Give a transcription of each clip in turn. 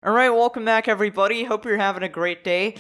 Alright, welcome back everybody. Hope you're having a great day.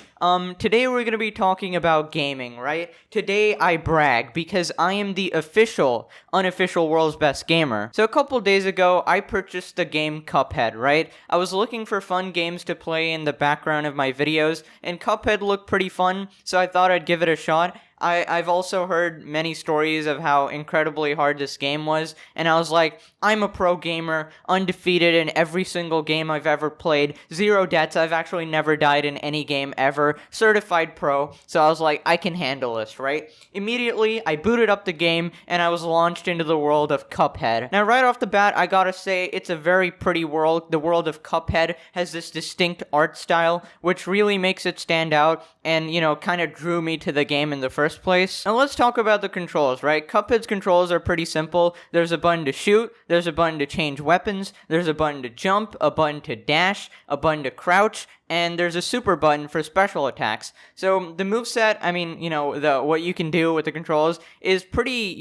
Today we're gonna be talking about gaming, right? Today I brag because I am the unofficial world's best gamer. So a couple days ago, I purchased the game Cuphead, right? I was looking for fun games to play in the background of my videos, and Cuphead looked pretty fun, so I thought I'd give it a shot. I've also heard many stories of how incredibly hard this game was, and I was like, I'm a pro gamer, undefeated in every single game I've ever played, 0 deaths, I've actually never died in any game ever, certified pro, so I was like, I can handle this, right? Immediately, I booted up the game, and I was launched into the world of Cuphead. Now, right off the bat, I gotta say, it's a very pretty world. The world of Cuphead has this distinct art style, which really makes it stand out, and, kind of drew me to the game in the first place. Now let's talk about the controls, right? Cuphead's controls are pretty simple. There's a button to shoot, there's a button to change weapons, there's a button to jump, a button to dash, a button to crouch, and there's a super button for special attacks. So the moveset, what you can do with the controls is pretty,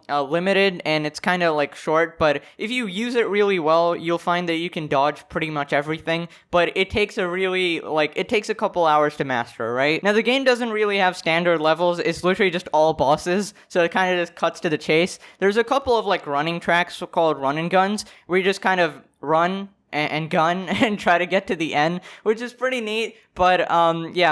limited, and it's kind of like short, but if you use it really well, you'll find that you can dodge pretty much everything, but it takes it takes a couple hours to master, right? Now the game doesn't really have standard levels, it's literally just all bosses, so it kind of just cuts to the chase. There's a couple of running tracks called run and guns, where you just kind of run and gun and try to get to the end, which is pretty neat, but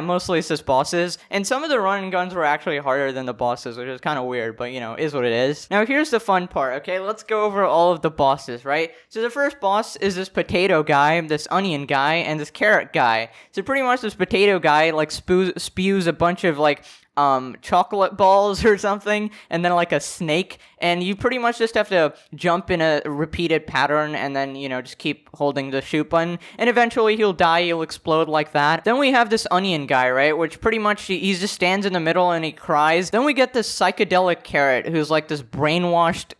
mostly it's just bosses, and some of the run and guns were actually harder than the bosses, which is kind of weird, but is what it is. Now here's the fun part, okay? Let's go over all of the bosses, right? So the first boss is this potato guy, this onion guy, and this carrot guy. So pretty much this potato guy spews a bunch of chocolate balls or something, and then a snake, and you pretty much just have to jump in a repeated pattern, and then just keep holding the shoot button, and eventually he'll die, he'll explode like that. Then we have this onion guy, right, which pretty much he just stands in the middle and he cries. Then we get this psychedelic carrot who's like this brainwashed,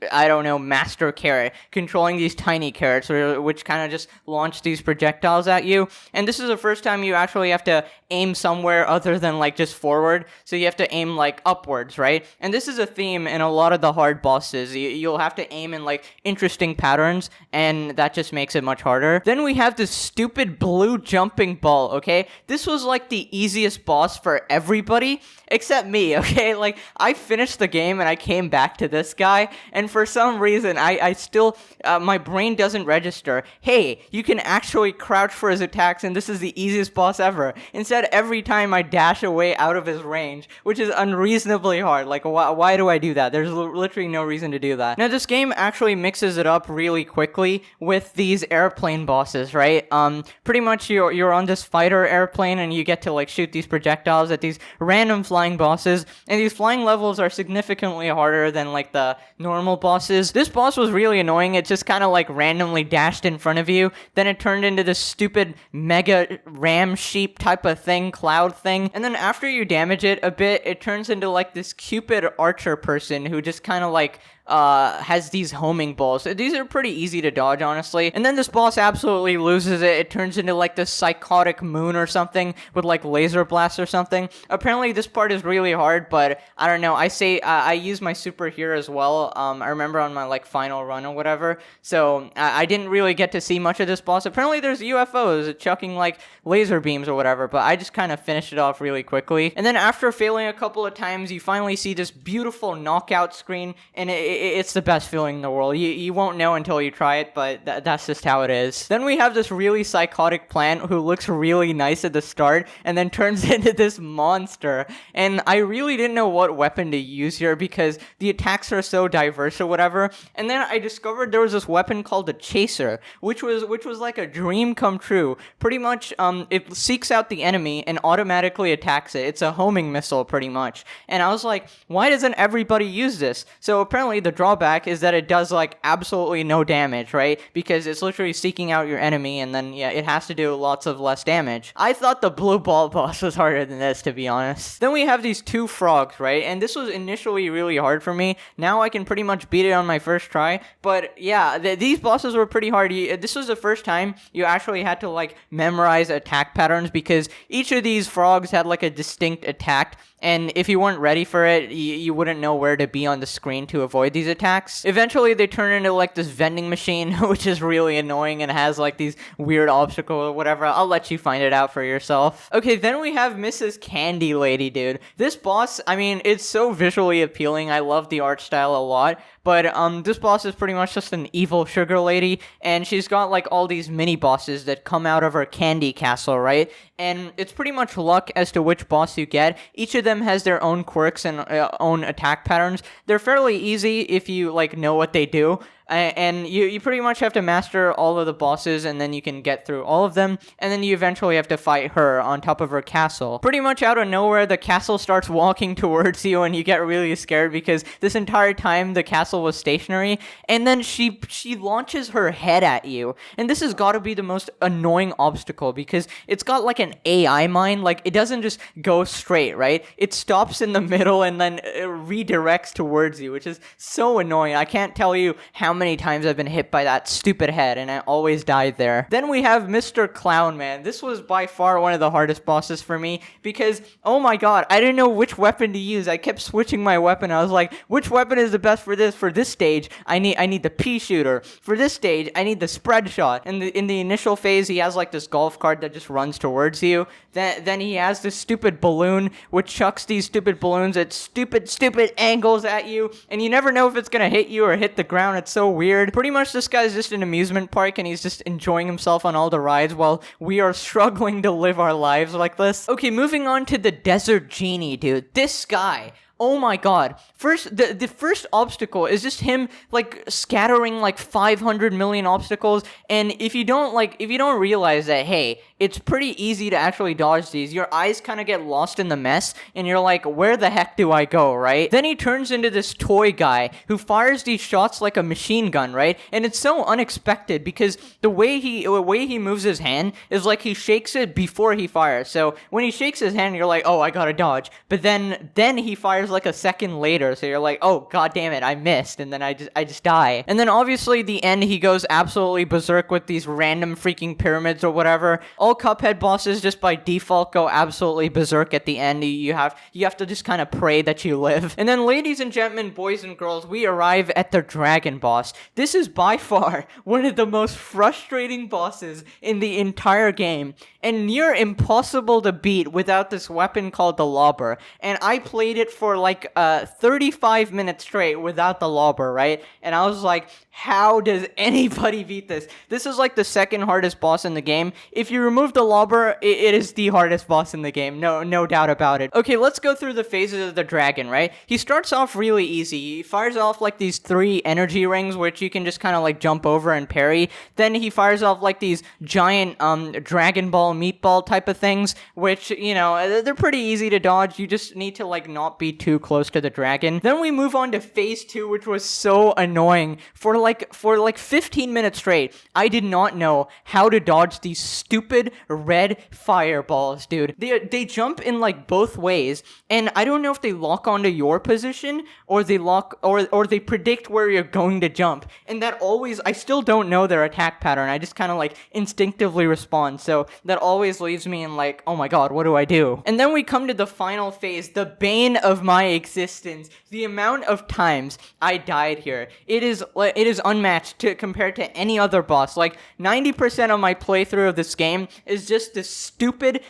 master carrot controlling these tiny carrots, which kind of just launch these projectiles at you, and this is the first time you actually have to aim somewhere other than just forward, so you have to aim upwards, right? And this is a theme in a lot of the hard bosses. You'll have to aim in interesting patterns, and that just makes it much harder. Then we have this stupid blue jumping ball, okay? This was the easiest boss for everybody except me, okay? I finished the game and I came back to this guy, and for some reason I still my brain doesn't register, hey, you can actually crouch for his attacks and this is the easiest boss ever. Instead, every time I dash away out of his range, which is unreasonably hard. Why do I do that? There's literally no reason to do that. Now, this game actually mixes it up really quickly with these airplane bosses, right? Pretty much you're on this fighter airplane and you get to shoot these projectiles at these random flying bosses, and these flying levels are significantly harder than the normal bosses. This boss was really annoying. It just kind of randomly dashed in front of you, then it turned into this stupid mega ram sheep type of thing, cloud thing, and then after you damage it a bit, it turns into this Cupid archer person who just kind of has these homing balls. These are pretty easy to dodge, honestly. And then this boss absolutely loses it. It turns into this psychotic moon or something with laser blasts or something. Apparently this part is really hard, but I don't know. I use my super here as well. I remember on my final run or whatever. So I didn't really get to see much of this boss. Apparently there's UFOs chucking laser beams or whatever, but I just kind of finished it off really quickly. And then after failing a couple of times, you finally see this beautiful knockout screen, and it's the best feeling in the world. You won't know until you try it, but that's just how it is. Then we have this really psychotic plant who looks really nice at the start, and then turns into this monster. And I really didn't know what weapon to use here, because the attacks are so diverse or whatever. And then I discovered there was this weapon called the Chaser, which was like a dream come true. Pretty much, it seeks out the enemy and automatically attacks it. It's a homing missile, pretty much. And I was like, why doesn't everybody use this? So apparently the drawback is that it does absolutely no damage, right? Because it's literally seeking out your enemy, and then it has to do lots of less damage. I thought the blue ball boss was harder than this, to be honest. Then we have these two frogs, right? And this was initially really hard for me. Now I can pretty much beat it on my first try, but yeah, these bosses were pretty hard. This was the first time you actually had to memorize attack patterns, because each of these frogs had a distinct attack, and if you weren't ready for it, you wouldn't know where to be on the screen to avoid these attacks. Eventually, they turn into like this vending machine, which is really annoying and has like these weird obstacles or whatever. I'll let you find it out for yourself. Okay, then we have Mrs. Candy Lady, dude. This boss, I mean, it's so visually appealing. I love the art style a lot. But this boss is pretty much just an evil sugar lady, and she's got like all these mini bosses that come out of her candy castle, right? And it's pretty much luck as to which boss you get. Each of them has their own quirks and own attack patterns. They're fairly easy if you like know what they do. And you pretty much have to master all of the bosses, and then you can get through all of them, and then you eventually have to fight her on top of her castle. Pretty much out of nowhere, the castle starts walking towards you, and you get really scared because this entire time the castle was stationary, and then she launches her head at you, and this has got to be the most annoying obstacle because it's got like an AI mind. Like, it doesn't just go straight, right? It stops in the middle and then it redirects towards you, which is so annoying. I can't tell you how many times I've been hit by that stupid head, and I always died there. Then we have Mr. Clown Man. This was by far one of the hardest bosses for me because, oh my god, I didn't know which weapon to use. I kept switching my weapon. I was like, which weapon is the best for this? For this stage, I need the pea shooter. For this stage, I need the spread shot. And in the initial phase, he has like this golf cart that just runs towards you. Then he has this stupid balloon which chucks these stupid balloons at stupid angles at you, and you never know if it's gonna hit you or hit the ground. It's so weird. Pretty much this guy's just an amusement park, and he's just enjoying himself on all the rides while we are struggling to live our lives like this. Okay, moving on to the Desert Genie, dude. This guy, oh my god. First, the first obstacle is just him, like, scattering, like, 500 million obstacles, and if you don't realize that, hey, it's pretty easy to actually dodge these, your eyes kind of get lost in the mess, and you're like, where the heck do I go, right? Then he turns into this toy guy who fires these shots like a machine gun, right? And it's so unexpected because the way he moves his hand is like he shakes it before he fires. So when he shakes his hand, you're like, oh, I gotta dodge. But then he fires like a second later, so you're like, oh, god damn it, I missed, and then I just die. And then obviously the end, he goes absolutely berserk with these random freaking pyramids or whatever. All Cuphead bosses just by default go absolutely berserk at the end. You have to just kind of pray that you live. And then, ladies and gentlemen, boys and girls, we arrive at the dragon boss. This is by far one of the most frustrating bosses in the entire game, and near impossible to beat without this weapon called the lobber. And I played it for like 35 minutes straight without the lobber, right? And I was like, how does anybody beat this? This is like the second hardest boss in the game. If you remove the lobber, it is the hardest boss in the game. No doubt about it. Okay, let's go through the phases of the dragon, right? He starts off really easy. He fires off like these 3 energy rings, which you can just kind of like jump over and parry. Then he fires off like these giant Dragon Ball meatball type of things, which, you know, they're pretty easy to dodge. You just need to like not be too close to the dragon. Then we move on to phase 2, which was so annoying. For like 15 minutes straight, I did not know how to dodge these stupid red fireballs, dude. They jump in like both ways, and I don't know if they lock onto your position or they lock or they predict where you're going to jump. And that always, I still don't know their attack pattern. I just kind of like instinctively respond. So that always leaves me in like, oh my god, what do I do? And then we come to the final phase, the bane of my existence. The amount of times I died here, it is unmatched compared to any other boss. Like 90% of my playthrough of this game is just this stupid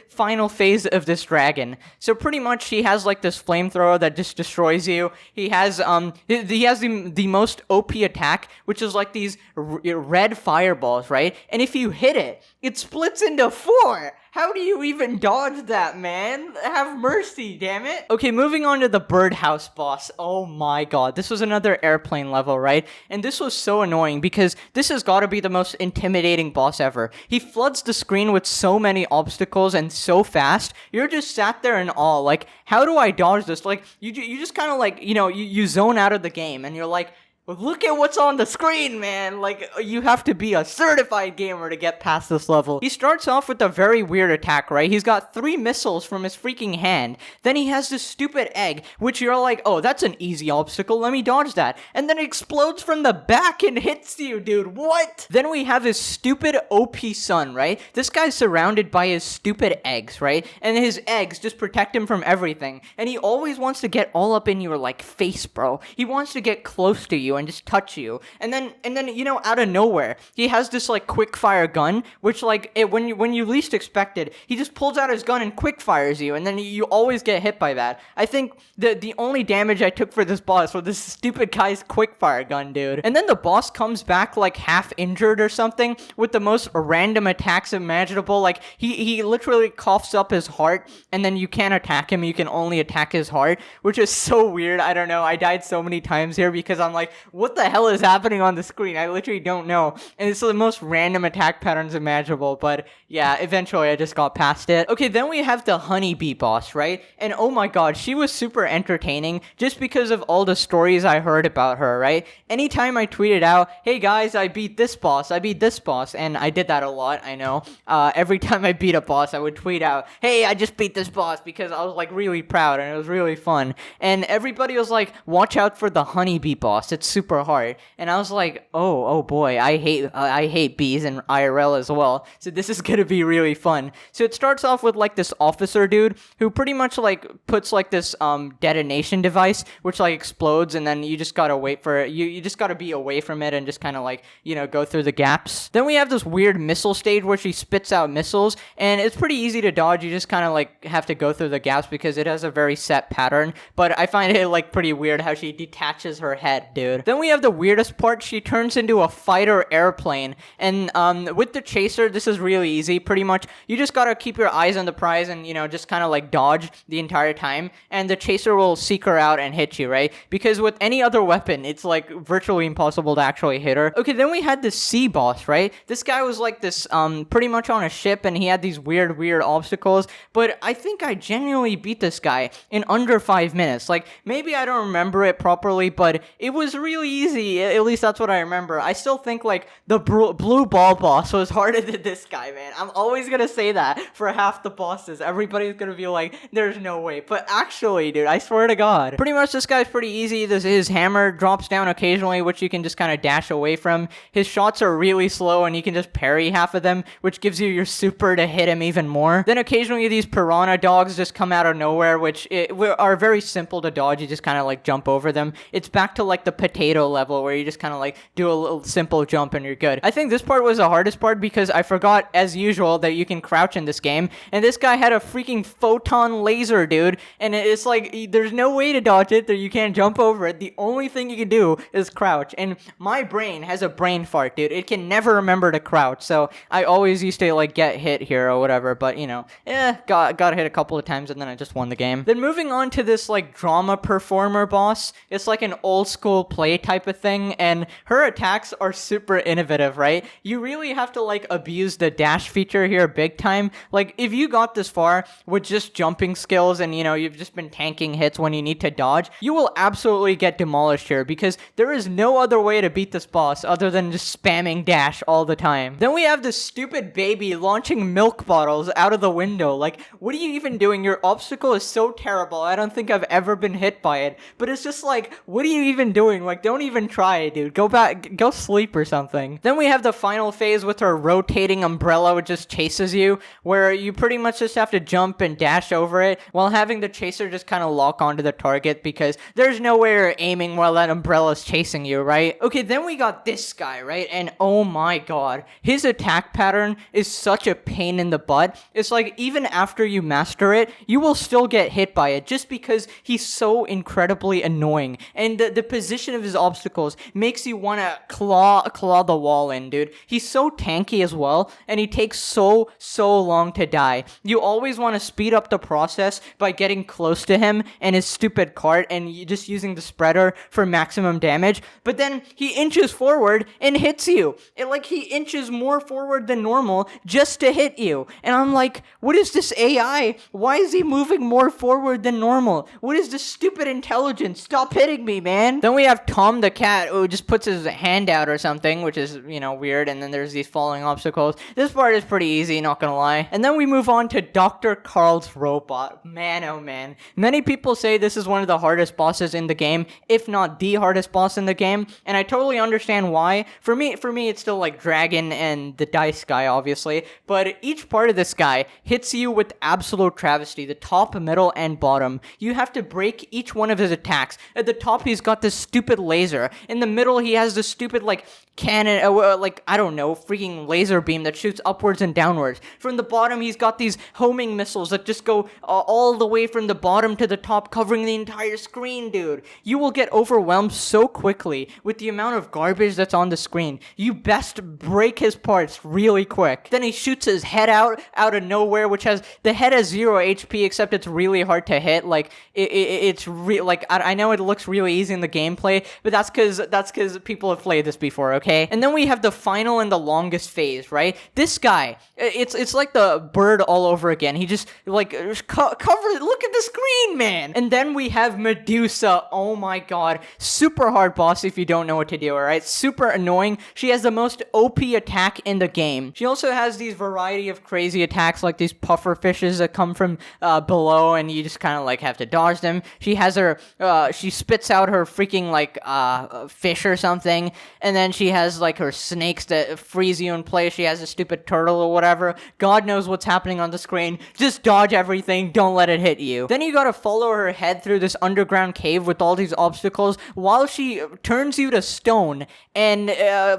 final phase of this dragon. So pretty much he has like this flamethrower that just destroys you. He has the most OP attack, which is like these red fireballs, right? And if you hit it, it splits into 4. How do you even dodge that, man? Have mercy, damn it. Okay, moving on to the birdhouse boss. Oh my god, this was another airplane level, right? And this was so annoying because this has got to be the most intimidating boss ever. He floods the screen with so many obstacles and so fast. You're just sat there in awe, like, how do I dodge this? Like, you just kind of like, you know, you zone out of the game and you're like, look at what's on the screen, man. Like, you have to be a certified gamer to get past this level. He starts off with a very weird attack, right? He's got 3 missiles from his freaking hand. Then he has this stupid egg, which you're like, oh, that's an easy obstacle. Let me dodge that. And then it explodes from the back and hits you, dude. What? Then we have his stupid OP son, right? This guy's surrounded by his stupid eggs, right? And his eggs just protect him from everything. And he always wants to get all up in your, like, face, bro. He wants to get close to you and just touch you. And then, you know, out of nowhere, he has this, like, quick fire gun, which, like, when you least expect it, he just pulls out his gun and quick fires you, and then you always get hit by that. I think the only damage I took for this boss was this stupid guy's quick fire gun, dude. And then the boss comes back, like, half injured or something, with the most random attacks imaginable. Like, he literally coughs up his heart, and then you can't attack him, you can only attack his heart, which is so weird. I don't know, I died so many times here because I'm like, what the hell is happening on the screen? I literally don't know. And it's the most random attack patterns imaginable, but yeah, eventually I just got past it. Okay, then we have the honeybee boss, right? And oh my god, she was super entertaining just because of all the stories I heard about her, right? Anytime I tweeted out, hey guys, I beat this boss, and I did that a lot, I know. Every time I beat a boss, I would tweet out, hey, I just beat this boss, because I was like really proud and it was really fun. And everybody was like, watch out for the honeybee boss, it's super hard. And I was like, oh boy, I hate bees in IRL as well, so this is gonna be really fun. So it starts off with like this officer dude who pretty much like puts like this detonation device which like explodes, and then you just gotta wait for it. You just gotta be away from it and just kind of like, you know, go through the gaps. Then we have this weird missile stage where she spits out missiles, and it's pretty easy to dodge. You just kind of like have to go through the gaps because it has a very set pattern, but I find it like pretty weird how she detaches her head, dude. Then we have the weirdest part. She turns into a fighter airplane, and with the chaser, this is really easy. Pretty much you just gotta keep your eyes on the prize and, you know, just kind of like dodge the entire time, and the chaser will seek her out and hit you, right? Because with any other weapon, it's like virtually impossible to actually hit her. Okay, then we had the sea boss, right? This guy was like this pretty much on a ship, and he had these weird obstacles, but I think I genuinely beat this guy in under 5 minutes. Like, maybe I don't remember it properly, but it was really easy. At least that's what I remember. I still think like the blue ball boss was harder than this guy, man. I'm always gonna say that for half the bosses. Everybody's gonna be like, there's no way. But actually, dude, I swear to God. Pretty much this guy's pretty easy. His hammer drops down occasionally, which you can just kind of dash away from. His shots are really slow, and you can just parry half of them, which gives you your super to hit him even more. Then occasionally these piranha dogs just come out of nowhere, which are very simple to dodge. You just kind of like jump over them. It's back to like the potato level where you just kind of like do a little simple jump and you're good. I think this part was the hardest part because I forgot, as usual, that you can crouch in this game, and this guy had a freaking photon laser, dude, and it's like there's no way to dodge it. You can't jump over it. The only thing you can do is crouch, and my brain has a brain fart, dude. It can never remember to crouch, so I always used to like get hit here or whatever, but you know, got hit a couple of times and then I just won the game. Then moving on to this like drama performer boss. It's like an old school play type of thing, and her attacks are super innovative, right? You really have to like abuse the dash feature here big time. Like, if you got this far with just jumping skills and, you know, you've just been tanking hits when you need to dodge, you will absolutely get demolished here because there is no other way to beat this boss other than just spamming dash all the time. Then we have this stupid baby launching milk bottles out of the window. Like, what are you even doing? Your obstacle is so terrible. I don't think I've ever been hit by it, but it's just like, what are you even doing? Like, don't even try it, dude. Go back, go sleep or something. Then we have the final phase with her rotating umbrella, which just chases you, where you pretty much just have to jump and dash over it while having the chaser just kind of lock onto the target because there's no way you're aiming while that umbrella's chasing you, right? Okay, then we got this guy, right? And oh my god, his attack pattern is such a pain in the butt. It's like, even after you master it, you will still get hit by it just because he's so incredibly annoying, and the position of his obstacles makes you want to claw the wall in, dude. He's so tanky as well, and he takes so long to die. You always want to speed up the process by getting close to him and his stupid cart and just using the spreader for maximum damage, but then he inches forward and hits you. He inches more forward than normal just to hit you, and I'm like, what is this AI? Why is he moving more forward than normal? What is this stupid intelligence? Stop hitting me, man. Then we have Tom the cat who just puts his hand out or something, which is, weird, and then there's these falling obstacles. This part is pretty easy, not gonna lie. And then we move on to Dr. Carl's robot. Man, oh man. Many people say this is one of the hardest bosses in the game, if not the hardest boss in the game, and I totally understand why. For me, it's still like Dragon and the dice guy, obviously, but each part of this guy hits you with absolute travesty, the top, middle, and bottom. You have to break each one of his attacks. At the top, he's got this stupid laser. In the middle, he has this stupid, cannon, I don't know, freaking laser beam that shoots upwards and downwards. From the bottom, he's got these homing missiles that just go all the way from the bottom to the top, covering the entire screen, dude. You will get overwhelmed so quickly with the amount of garbage that's on the screen. You best break his parts really quick. Then he shoots his head out of nowhere, the head has 0 HP, except it's really hard to hit. I know it looks really easy in the gameplay, but that's because people have played this before, okay? And then we have the final and the longest phase, right? This guy, it's like the bird all over again. He just, look at the screen, man! And then we have Medusa. Oh my god. Super hard boss if you don't know what to do, alright? Super annoying. She has the most OP attack in the game. She also has these variety of crazy attacks, like these puffer fishes that come from below, and you just kind of have to dodge them. She has she spits out her freaking fish or something, and then she has her snakes that freeze you in place. She has a stupid turtle or whatever. God knows what's happening on the screen. Just dodge everything, don't let it hit you. Then you gotta follow her head through this underground cave with all these obstacles while she turns you to stone and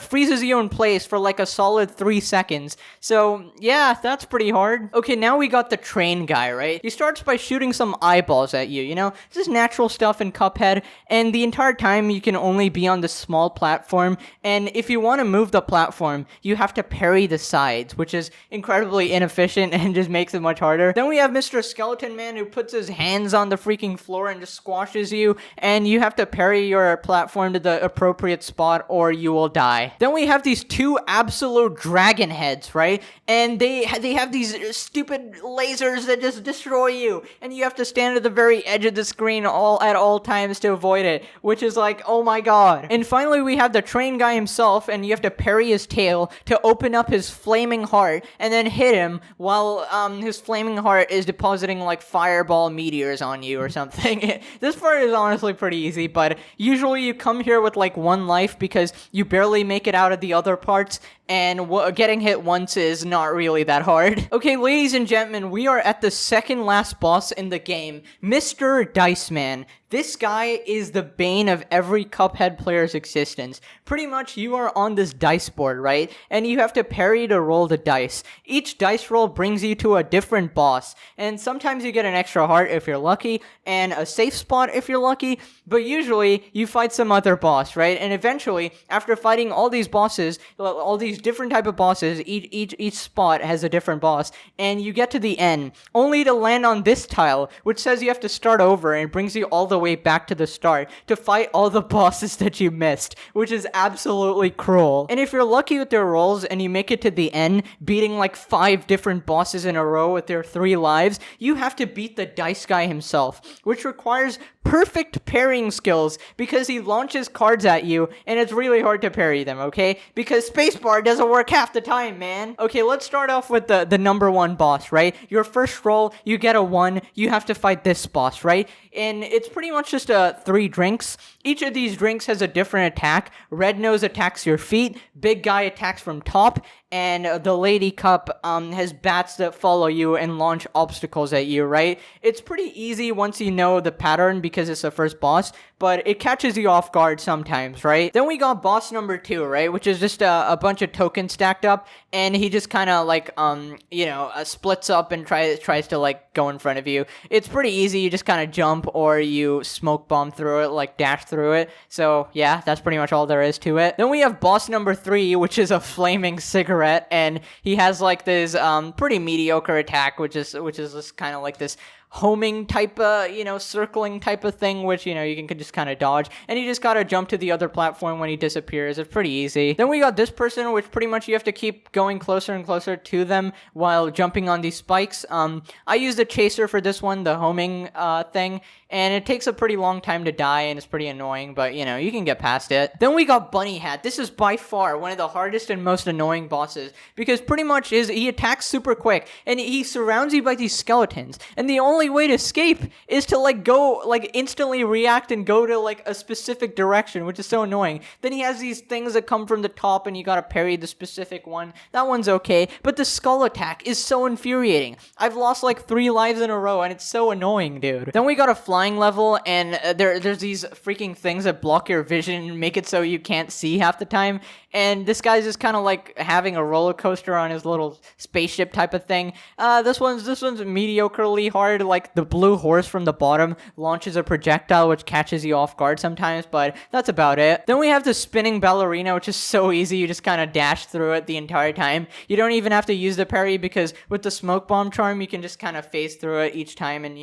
freezes you in place for a solid 3 seconds. So yeah, that's pretty hard. Okay, now we got the train guy, right? He starts by shooting some eyeballs at you, This is natural stuff in Cuphead, and the entire time you can only be on this small platform, and if you want to move the platform, you have to parry the sides, which is incredibly inefficient and just makes it much harder. Then we have Mr. Skeleton Man, who puts his hands on the freaking floor and just squashes you, and you have to parry your platform to the appropriate spot or you will die. Then we have these two absolute dragon heads, right? And they have these stupid lasers that just destroy you, and you have to stand at the very edge of the screen at all times to avoid it, which is oh my god. And finally, we have the train guy himself, and you have to parry his tail to open up his flaming heart and then hit him while his flaming heart is depositing fireball meteors on you or something. This part is honestly pretty easy, but usually you come here with 1 life because you barely make it out of the other parts, and getting hit once is not really that hard. Okay, ladies and gentlemen, we are at the second last boss in the game, Mr. Dice Man. This guy is the bane of every Cuphead player's existence. Pretty much, you are on this dice board, right? And you have to parry to roll the dice. Each dice roll brings you to a different boss, and sometimes you get an extra heart if you're lucky, and a safe spot if you're lucky, but usually you fight some other boss, right? And eventually, after fighting all these bosses, all these different type of bosses, each spot has a different boss, and you get to the end, only to land on this tile, which says you have to start over, and brings you all the way back to the start to fight all the bosses that you missed, which is absolutely cruel. And if you're lucky with your rolls and you make it to the end, beating 5 different bosses in a row with their 3 lives, you have to beat the dice guy himself, which requires perfect parrying skills because he launches cards at you and it's really hard to parry them, okay? Because spacebar doesn't work half the time, man. Okay, let's start off with the number 1 boss, right? Your first roll, you get a 1, you have to fight this boss, right? And it's pretty much just 3 drinks. Each of these drinks has a different attack. Red Nose attacks your feet, Big Guy attacks from top, and the Lady Cup has bats that follow you and launch obstacles at you, right? It's pretty easy once you know the pattern because it's the first boss, but it catches you off guard sometimes, right? Then we got boss number 2, right? Which is just a bunch of tokens stacked up, and he just kind of splits up and tries to go in front of you. It's pretty easy. You just kind of jump or you smoke bomb through it, dash through it. So yeah, that's pretty much all there is to it. Then we have boss number 3, which is a flaming cigarette, and he has this pretty mediocre attack, which is just kind of this homing type of, circling type of thing, which, you can just kind of dodge. And you just gotta jump to the other platform when he disappears. It's pretty easy. Then we got this person, which pretty much you have to keep going closer and closer to them while jumping on these spikes. I used a chaser for this one, the homing thing, and it takes a pretty long time to die, and it's pretty annoying, but, you can get past it. Then we got Bunny Hat. This is by far one of the hardest and most annoying bosses, because pretty much he attacks super quick, and he surrounds you by these skeletons, and the only way to escape is to, go, instantly react and go to, a specific direction, which is so annoying. Then he has these things that come from the top, and you gotta parry the specific one. That one's okay, but the skull attack is so infuriating. I've lost, 3 lives in a row, and it's so annoying, dude. Then we got a flying level, and there's these freaking things that block your vision and make it so you can't see half the time, and this guy's just kind of having a roller coaster on his little spaceship type of thing. This one's mediocrely hard. The blue horse from the bottom launches a projectile which catches you off guard sometimes, but that's about it. Then we have the spinning ballerina, which is so easy. You just kind of dash through it the entire time. You don't even have to use the parry, because with the smoke bomb charm you can just kind of phase through it each time, and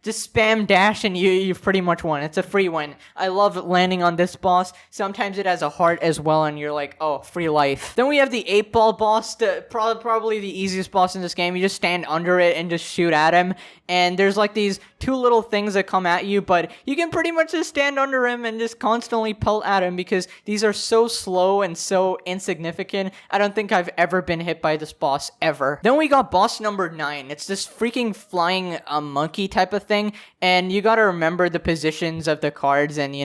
just spam dash and you've pretty much won. It's a free win. I love landing on this boss. Sometimes it has a heart as well, and you're like, oh, free life. Then we have the 8-ball boss, probably the easiest boss in this game. You just stand under it and just shoot at him, and there's these 2 little things that come at you, but you can pretty much just stand under him and just constantly pelt at him, because these are so slow and so insignificant. I don't think I've ever been hit by this boss ever. Then we got boss number 9. It's this freaking flying monkey type of thing, and you gotta remember the positions of the cards and,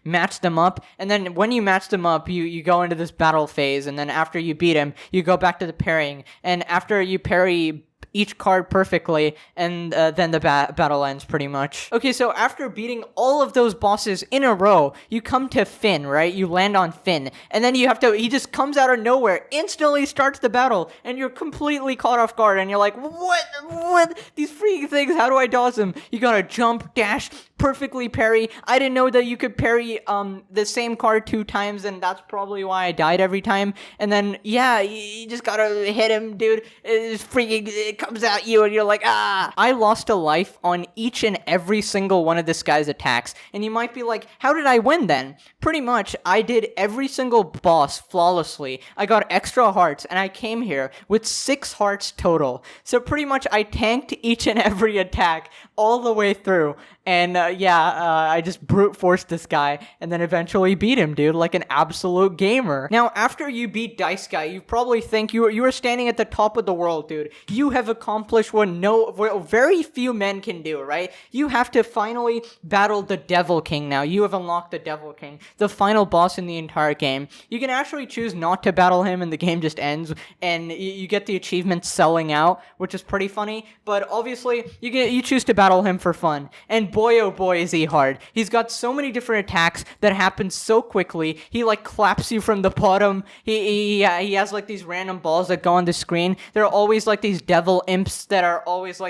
match them up. And then when you match them up, you go into this battle phase, and then after you beat him, you go back to the parrying. And after you parry each card perfectly, and then the battle ends pretty much. Okay, so after beating all of those bosses in a row, you come to Finn, right? You land on Finn, and then he just comes out of nowhere, instantly starts the battle, and you're completely caught off guard, and you're like, what? These freaking things, how do I dodge them? You gotta jump, dash, perfectly parry. I didn't know that you could parry the same card 2 times, and that's probably why I died every time. And then, yeah, you just gotta hit him, dude. It comes at you, and you're like, ah! I lost a life on each and every single one of this guy's attacks, and you might be like, how did I win then? Pretty much, I did every single boss flawlessly. I got extra hearts, and I came here with 6 hearts total. So pretty much, I tanked each and every attack all the way through. And I just brute forced this guy, and then eventually beat him, dude, like an absolute gamer. Now, after you beat Dice Guy, you probably think you are standing at the top of the world, dude. You have accomplished what very few men can do, right? You have to finally battle the Devil King now. You have unlocked the Devil King, the final boss in the entire game. You can actually choose not to battle him, and the game just ends, and you get the achievement Selling Out, which is pretty funny, but obviously, you choose to battle him for fun. And boy, oh boy, is he hard. He's got so many different attacks that happen so quickly. He claps you from the bottom. He has these random balls that go on the screen. There are always these devil imps that are always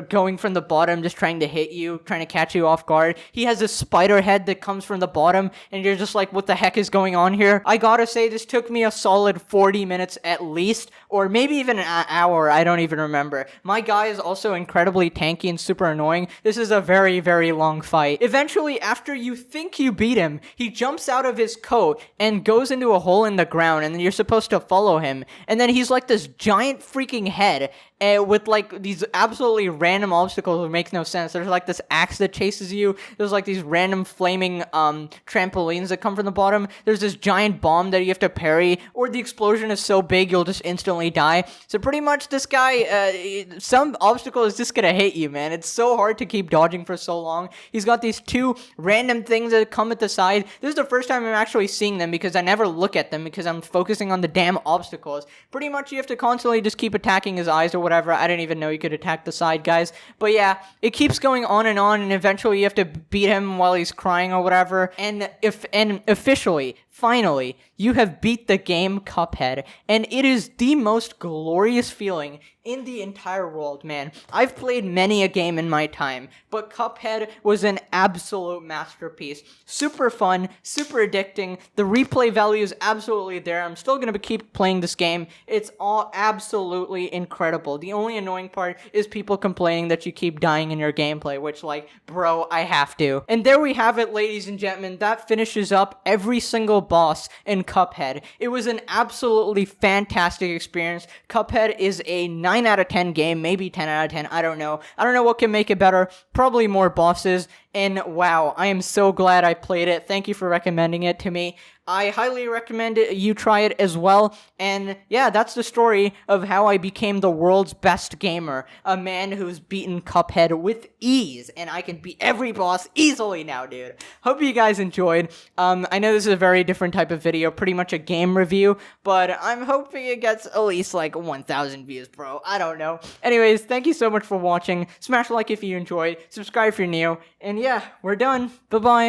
going from the bottom, just trying to hit you, trying to catch you off guard. He has a spider head that comes from the bottom, and you're just like, what the heck is going on here? I gotta say, this took me a solid 40 minutes at least, or maybe even an hour, I don't even remember. My guy is also incredibly tanky and super annoying. This is a very, very long fight. Eventually, after you think you beat him, he jumps out of his coat and goes into a hole in the ground, and then you're supposed to follow him. And then he's like this giant freaking head, with these absolutely random obstacles that make no sense. There's this axe that chases you. There's these random flaming trampolines that come from the bottom. There's this giant bomb that you have to parry, or the explosion is so big you'll just instantly die. So pretty much this guy, some obstacle is just gonna hit you, man. It's so hard to keep dodging for so long. He's got these 2 random things that come at the side. This is the first time I'm actually seeing them, because I never look at them because I'm focusing on the damn obstacles. Pretty much you have to constantly just keep attacking his eyes or whatever. I didn't even know you could attack the side guys. But yeah, it keeps going on, and eventually you have to beat him while he's crying or whatever. And officially, finally, you have beat the game Cuphead, and it is the most glorious feeling in the entire world, man. I've played many a game in my time, but Cuphead was an absolute masterpiece. Super fun, super addicting. The replay value is absolutely there. I'm still gonna keep playing this game. It's all absolutely incredible. The only annoying part is people complaining that you keep dying in your gameplay, which, like, bro, I have to. And there we have it, ladies and gentlemen. That finishes up every single boss in Cuphead. It was an absolutely fantastic experience. Cuphead is a 9 out of 10 game, maybe 10 out of 10, I don't know. I don't know what can make it better. Probably more bosses. And wow, I am so glad I played it. Thank you for recommending it to me. I highly recommend it. You try it as well. And yeah, that's the story of how I became the world's best gamer. A man who's beaten Cuphead with ease. And I can beat every boss easily now, dude. Hope you guys enjoyed. I know this is a very different type of video, pretty much a game review, but I'm hoping it gets at least like 1,000 views, bro. I don't know. Anyways, thank you so much for watching. Smash a like if you enjoyed. Subscribe if you're new. And yeah, we're done. Bye-bye.